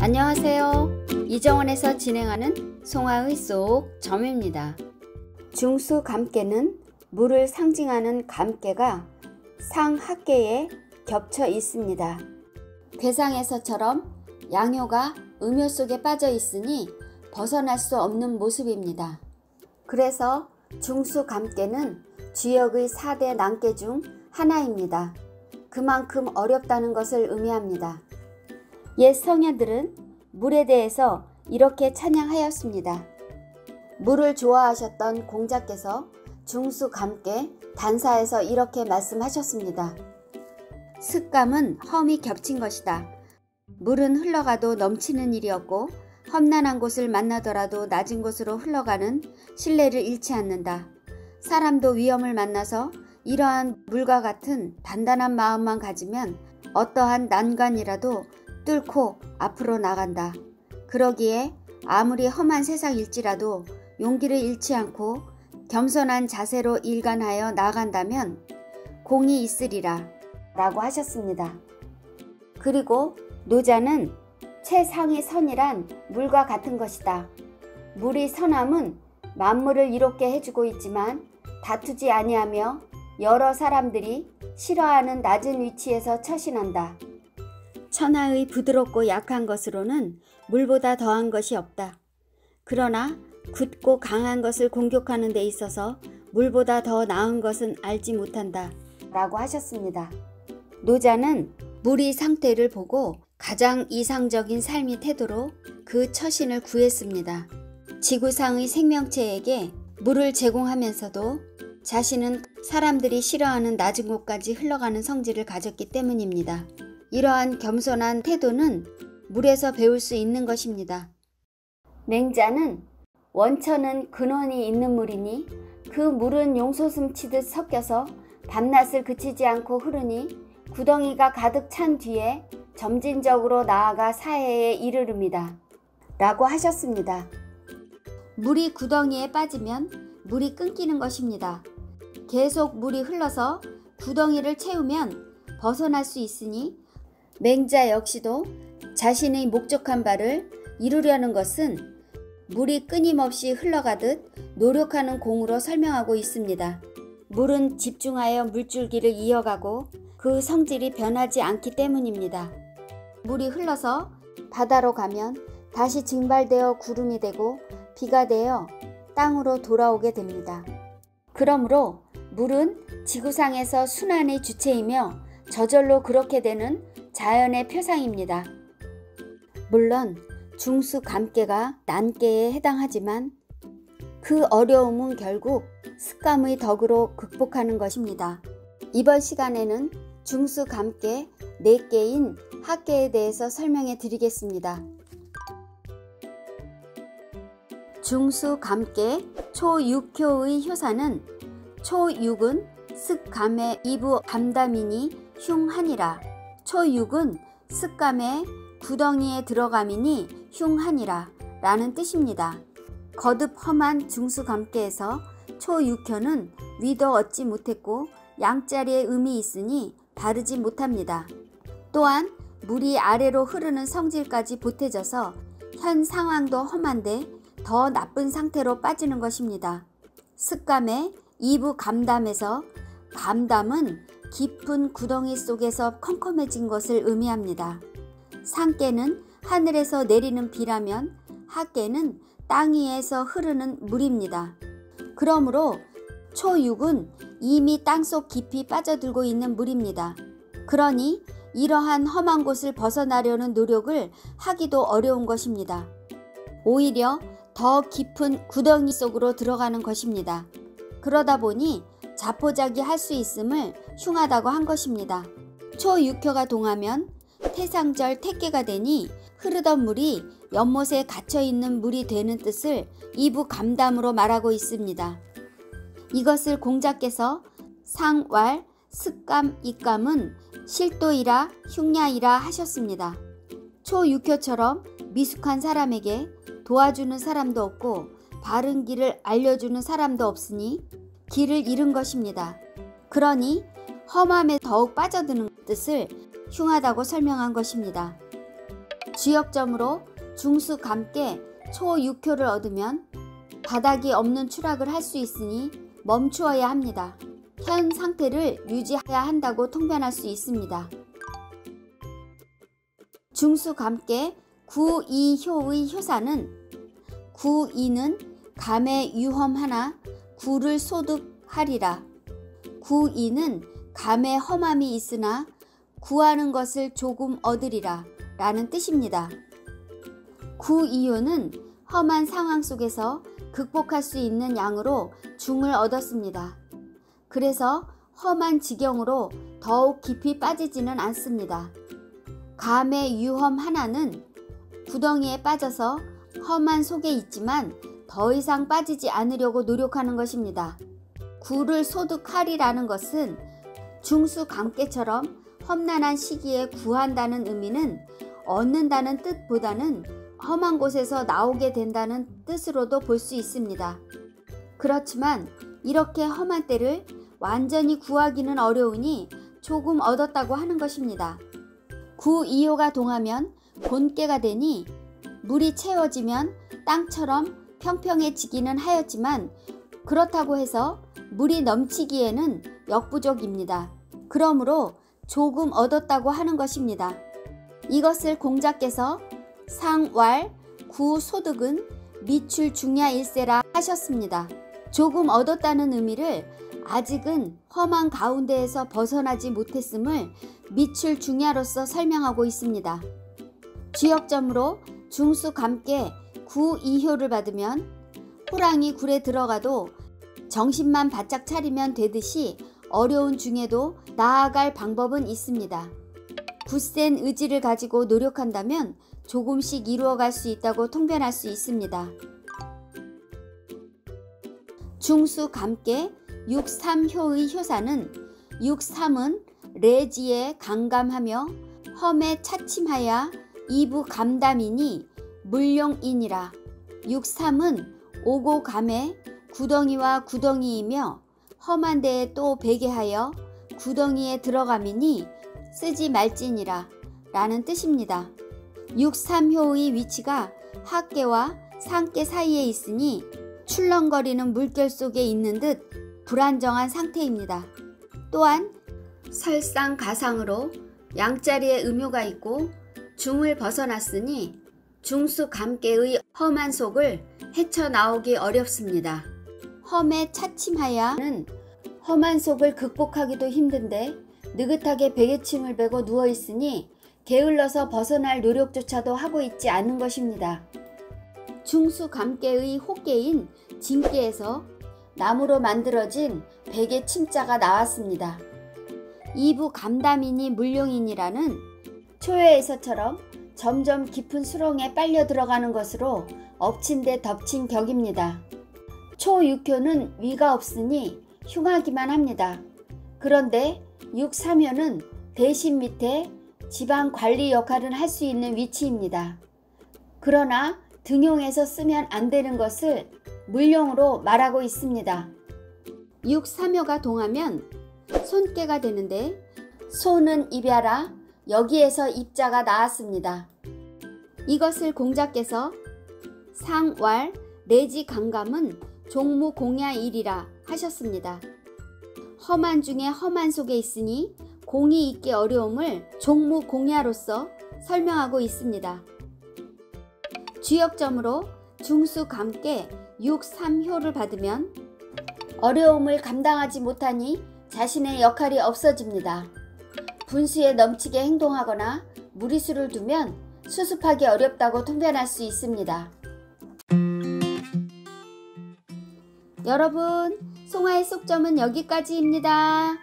안녕하세요. 이정원에서 진행하는 송하의 쏙 점입니다. 중수감깨는 물을 상징하는 감깨가 상하깨에 겹쳐 있습니다. 괴상에서처럼 양효가 음효 속에 빠져 있으니 벗어날 수 없는 모습입니다. 그래서 중수감깨는 주역의 4대 난깨 중 하나입니다. 그만큼 어렵다는 것을 의미합니다. 옛 성현들은 물에 대해서 이렇게 찬양하였습니다. 물을 좋아하셨던 공자께서 중수감깨 단사에서 이렇게 말씀하셨습니다. 습감은 험이 겹친 것이다. 물은 흘러가도 넘치는 일이었고 험난한 곳을 만나더라도 낮은 곳으로 흘러가는 신뢰를 잃지 않는다. 사람도 위험을 만나서 이러한 물과 같은 단단한 마음만 가지면 어떠한 난관이라도 뚫고 앞으로 나간다. 그러기에 아무리 험한 세상일지라도 용기를 잃지 않고 겸손한 자세로 일관하여 나아간다면 공이 있으리라 라고 하셨습니다. 그리고 노자는 최상의 선이란 물과 같은 것이다. 물이 선함은 만물을 이롭게 해주고 있지만 다투지 아니하며 여러 사람들이 싫어하는 낮은 위치에서 처신한다. 천하의 부드럽고 약한 것으로는 물보다 더한 것이 없다. 그러나 굳고 강한 것을 공격하는 데 있어서 물보다 더 나은 것은 알지 못한다 라고 하셨습니다. 노자는 물의 상태를 보고 가장 이상적인 삶의 태도로 그 처신을 구했습니다. 지구상의 생명체에게 물을 제공하면서도 자신은 사람들이 싫어하는 낮은 곳까지 흘러가는 성질을 가졌기 때문입니다. 이러한 겸손한 태도는 물에서 배울 수 있는 것입니다. 맹자는 원천은 근원이 있는 물이니 그 물은 용솟음 치듯 섞여서 밤낮을 그치지 않고 흐르니 구덩이가 가득 찬 뒤에 점진적으로 나아가 사해에 이르릅니다. 라고 하셨습니다. 물이 구덩이에 빠지면 물이 끊기는 것입니다. 계속 물이 흘러서 구덩이를 채우면 벗어날 수 있으니 맹자 역시도 자신의 목적한 바를 이루려는 것은 물이 끊임없이 흘러가듯 노력하는 공으로 설명하고 있습니다. 물은 집중하여 물줄기를 이어가고 그 성질이 변하지 않기 때문입니다. 물이 흘러서 바다로 가면 다시 증발되어 구름이 되고 비가 되어 땅으로 돌아오게 됩니다. 그러므로 물은 지구상에서 순환의 주체이며 저절로 그렇게 되는 자연의 표상입니다. 물론 중수감깨가 난깨에 해당하지만 그 어려움은 결국 습감의 덕으로 극복하는 것입니다. 이번 시간에는 중수감깨 4개인 하깨에 대해서 설명해 드리겠습니다. 중수감깨 초6효의 효사는 초6은 습감의 이부 감담이니 흉하니라. 초6은 습감의 구덩이에 들어감이니 흉하니라 라는 뜻입니다. 거듭 험한 중수감깨에서 초6효는 위도 얻지 못했고 양자리의 음이 있으니 바르지 못합니다. 또한 물이 아래로 흐르는 성질까지 보태져서 현 상황도 험한데 더 나쁜 상태로 빠지는 것입니다. 습감의 이부 감담에서 감담은 깊은 구덩이 속에서 컴컴해진 것을 의미합니다. 상깨는 하늘에서 내리는 비라면 하깨는 땅 위에서 흐르는 물입니다. 그러므로 초6은 이미 땅속 깊이 빠져들고 있는 물입니다. 그러니 이러한 험한 곳을 벗어나려는 노력을 하기도 어려운 것입니다. 오히려 더 깊은 구덩이 속으로 들어가는 것입니다. 그러다 보니 자포자기 할 수 있음을 흉하다고 한 것입니다. 초6효가 동하면 태상절 태깨가 되니 흐르던 물이 연못에 갇혀있는 물이 되는 뜻을 이부 감담으로 말하고 있습니다. 이것을 공자께서 상왈 습감 입감은 실도이라 흉야이라 하셨습니다. 초6효처럼 미숙한 사람에게 도와주는 사람도 없고 바른 길을 알려주는 사람도 없으니 길을 잃은 것입니다. 그러니 험함에 더욱 빠져드는 뜻을 흉하다고 설명한 것입니다. 지역점으로 중수 감께 초 6효를 얻으면 바닥이 없는 추락을 할 수 있으니 멈추어야 합니다. 현 상태를 유지해야 한다고 통변할 수 있습니다. 중수 감께 구2효의 효사는 구2는 감에 유험하나 구를 소득하리라. 구2는 감에 험함이 있으나 구하는 것을 조금 얻으리라 라는 뜻입니다. 구2효는 험한 상황 속에서 극복할 수 있는 양으로 중을 얻었습니다. 그래서 험한 지경으로 더욱 깊이 빠지지는 않습니다. 감의 유험 하나는 구덩이에 빠져서 험한 속에 있지만 더 이상 빠지지 않으려고 노력하는 것입니다. 구를 소득하리라는 것은 중수 감께처럼 험난한 시기에 구한다는 의미는 얻는다는 뜻보다는 험한 곳에서 나오게 된다는 뜻으로도 볼 수 있습니다. 그렇지만 이렇게 험한 때를 완전히 구하기는 어려우니 조금 얻었다고 하는 것입니다. 구2효가 동하면 본께가 되니 물이 채워지면 땅처럼 평평해지기는 하였지만 그렇다고 해서 물이 넘치기에는 역부족입니다. 그러므로 조금 얻었다고 하는 것입니다. 이것을 공자께서 상왈 구소득은 미출 중야일세라 하셨습니다. 조금 얻었다는 의미를 아직은 험한 가운데에서 벗어나지 못했음을 미출 중야로서 설명하고 있습니다. 지역점으로 중수 감께 구2효를 받으면 호랑이 굴에 들어가도 정신만 바짝 차리면 되듯이 어려운 중에도 나아갈 방법은 있습니다. 굳센 의지를 가지고 노력한다면 조금씩 이루어갈 수 있다고 통변할 수 있습니다. 중수 감께 6삼효의 효사는 6삼은 레지에 강감하며 험에 차침하여 이부 감담이니 물용이니라. 6삼은 오고 감에 구덩이와 구덩이이며 험한 데에 또 베게 하여 구덩이에 들어감이니 쓰지 말지니라 라는 뜻입니다. 6삼효의 위치가 하께와 상께 사이에 있으니 출렁거리는 물결 속에 있는 듯 불안정한 상태입니다. 또한 설상가상으로 양자리에 음효가 있고 중을 벗어났으니 중수 감께의 험한 속을 헤쳐나오기 어렵습니다. 험에 차침하여는 험한 속을 극복하기도 힘든데 느긋하게 베개침을 베고 누워있으니 게을러서 벗어날 노력조차도 하고 있지 않은 것입니다. 중수 감께의 호께인 진께에서 나무로 만들어진 베개 침자가 나왔습니다. 이부 감담이니 물용이니라는 초여에서처럼 점점 깊은 수렁에 빨려 들어가는 것으로 엎친 데 덮친 격입니다. 초6효는 위가 없으니 흉하기만 합니다. 그런데 6삼효는 대신 밑에 지방 관리 역할을 할 수 있는 위치입니다. 그러나 등용해서 쓰면 안 되는 것을 물용으로 말하고 있습니다. 6삼효가 동하면 손께가 되는데 소는 입야라 여기에서 입자가 나왔습니다. 이것을 공자께서 상왈 내지 강감은 종무공야일이라 하셨습니다. 험한 중에 험한 속에 있으니 공이 있기 어려움을 종무공야로서 설명하고 있습니다. 지역점으로 중수 감께 6삼효를 받으면 어려움을 감당하지 못하니 자신의 역할이 없어집니다. 분수에 넘치게 행동하거나 무리수를 두면 수습하기 어렵다고 통변할 수 있습니다. 여러분, 송하의 속점은 여기까지입니다.